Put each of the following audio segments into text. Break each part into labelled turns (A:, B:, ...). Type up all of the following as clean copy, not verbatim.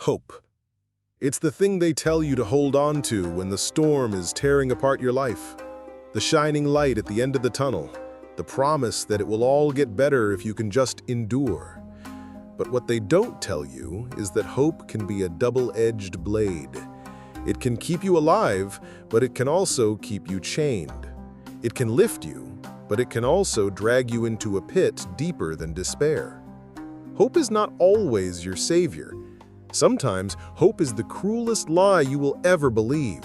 A: Hope. It's the thing they tell you to hold on to when the storm is tearing apart your life. The shining light at the end of the tunnel. The promise that it will all get better if you can just endure. But what they don't tell you is that hope can be a double-edged blade. It can keep you alive, but it can also keep you chained. It can lift you, but it can also drag you into a pit deeper than despair. Hope is not always your savior. Sometimes, hope is the cruelest lie you will ever believe,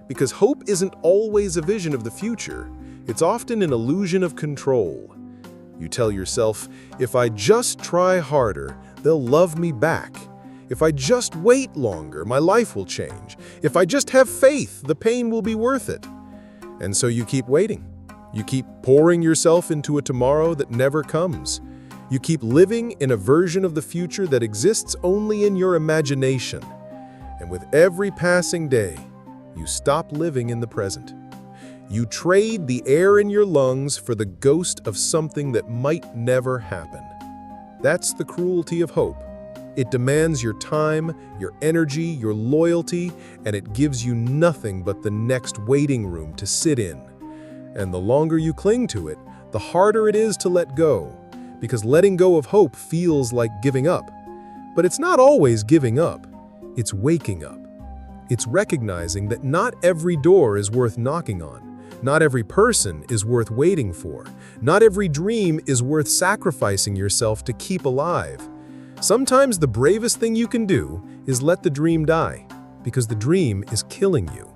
A: because hope isn't always a vision of the future. It's often an illusion of control. You tell yourself, if I just try harder, they'll love me back. If I just wait longer, my life will change. If I just have faith, the pain will be worth it. And so you keep waiting. You keep pouring yourself into a tomorrow that never comes. You keep living in a version of the future that exists only in your imagination. And with every passing day, you stop living in the present. You trade the air in your lungs for the ghost of something that might never happen. That's the cruelty of hope. It demands your time, your energy, your loyalty, and it gives you nothing but the next waiting room to sit in. And the longer you cling to it, the harder it is to let go, because letting go of hope feels like giving up. But it's not always giving up, it's waking up. It's recognizing that not every door is worth knocking on. Not every person is worth waiting for. Not every dream is worth sacrificing yourself to keep alive. Sometimes the bravest thing you can do is let the dream die, because the dream is killing you.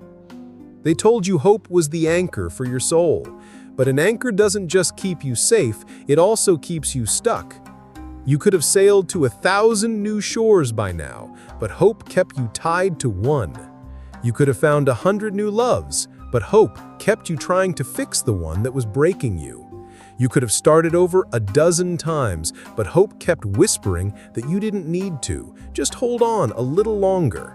A: They told you hope was the anchor for your soul, but an anchor doesn't just keep you safe, it also keeps you stuck. You could have sailed to 1,000 new shores by now, but hope kept you tied to one. You could have found 100 new loves, but hope kept you trying to fix the one that was breaking you. You could have started over 12 times, but hope kept whispering that you didn't need to. Just hold on a little longer.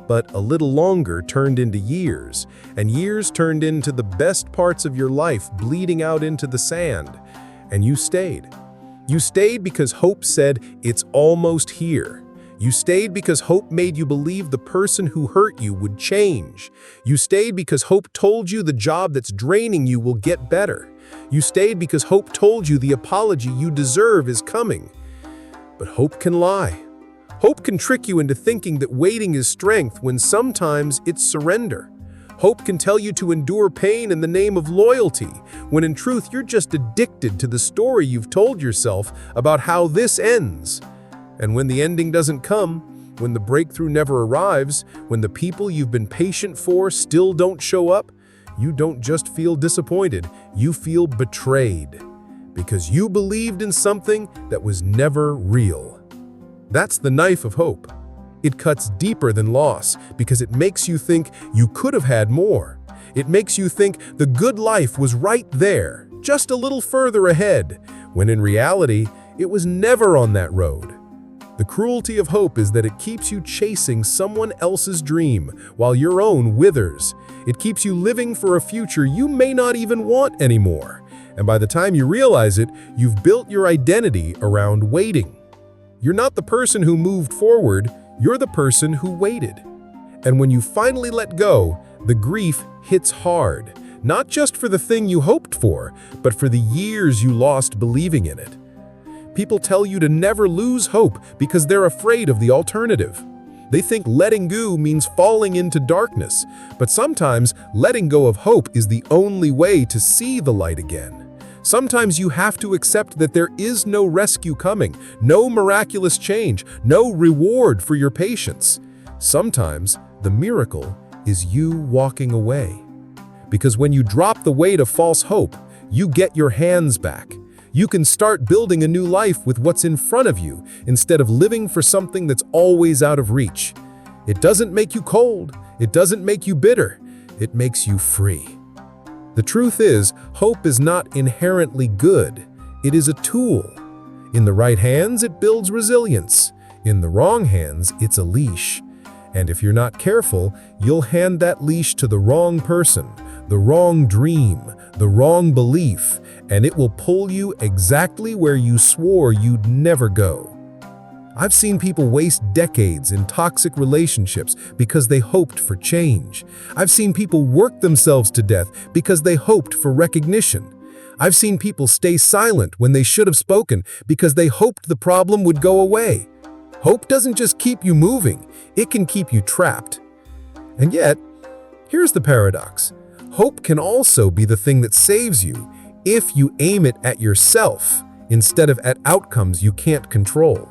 A: But a little longer turned into years, and years turned into the best parts of your life bleeding out into the sand. And you stayed. You stayed because hope said, it's almost here. You stayed because hope made you believe the person who hurt you would change. You stayed because hope told you the job that's draining you will get better. You stayed because hope told you the apology you deserve is coming. But hope can lie. Hope can trick you into thinking that waiting is strength when sometimes it's surrender. Hope can tell you to endure pain in the name of loyalty, when in truth you're just addicted to the story you've told yourself about how this ends. And when the ending doesn't come, when the breakthrough never arrives, when the people you've been patient for still don't show up, you don't just feel disappointed, you feel betrayed. Because you believed in something that was never real. That's the knife of hope. It cuts deeper than loss because it makes you think you could have had more. It makes you think the good life was right there, just a little further ahead, when in reality, it was never on that road. The cruelty of hope is that it keeps you chasing someone else's dream while your own withers. It keeps you living for a future you may not even want anymore. And by the time you realize it, you've built your identity around waiting. You're not the person who moved forward, you're the person who waited. And when you finally let go, the grief hits hard, not just for the thing you hoped for, but for the years you lost believing in it. People tell you to never lose hope because they're afraid of the alternative. They think letting go means falling into darkness, but sometimes letting go of hope is the only way to see the light again. Sometimes you have to accept that there is no rescue coming, no miraculous change, no reward for your patience. Sometimes the miracle is you walking away. Because when you drop the weight of false hope, you get your hands back. You can start building a new life with what's in front of you instead of living for something that's always out of reach. It doesn't make you cold. It doesn't make you bitter. It makes you free. The truth is, hope is not inherently good. It is a tool. In the right hands, it builds resilience. In the wrong hands, it's a leash. And if you're not careful, you'll hand that leash to the wrong person, the wrong dream, the wrong belief, and it will pull you exactly where you swore you'd never go.
B: I've seen people waste decades in toxic relationships because they hoped for change. I've seen people work themselves to death because they hoped for recognition. I've seen people stay silent when they should have spoken because they hoped the problem would go away. Hope doesn't just keep you moving, it can keep you trapped. And yet, here's the paradox. Hope can also be the thing that saves you if you aim it at yourself instead of at outcomes you can't control.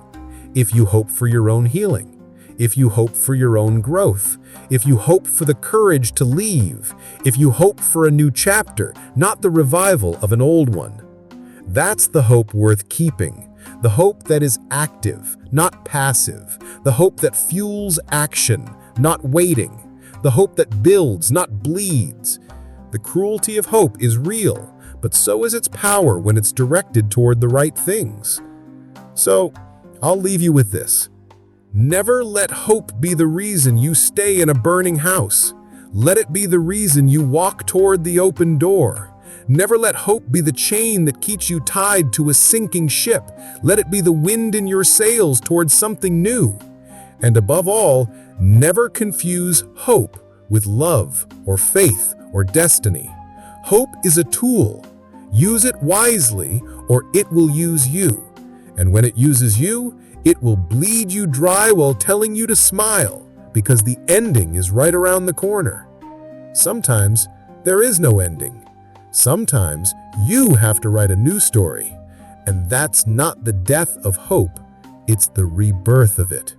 B: If you hope for your own healing, if you hope for your own growth, if you hope for the courage to leave, if you hope for a new chapter, not the revival of an old one. That's the hope worth keeping, the hope that is active, not passive, the hope that fuels action, not waiting, the hope that builds, not bleeds. The cruelty of hope is real, but so is its power when it's directed toward the right things. So, I'll leave you with this. Never let hope be the reason you stay in a burning house. Let it be the reason you walk toward the open door. Never let hope be the chain that keeps you tied to a sinking ship. Let it be the wind in your sails towards something new. And above all, never confuse hope with love or faith or destiny. Hope is a tool. Use it wisely, or it will use you. And when it uses you, it will bleed you dry while telling you to smile, because the ending is right around the corner. Sometimes there is no ending. Sometimes you have to write a new story. And that's not the death of hope, it's the rebirth of it.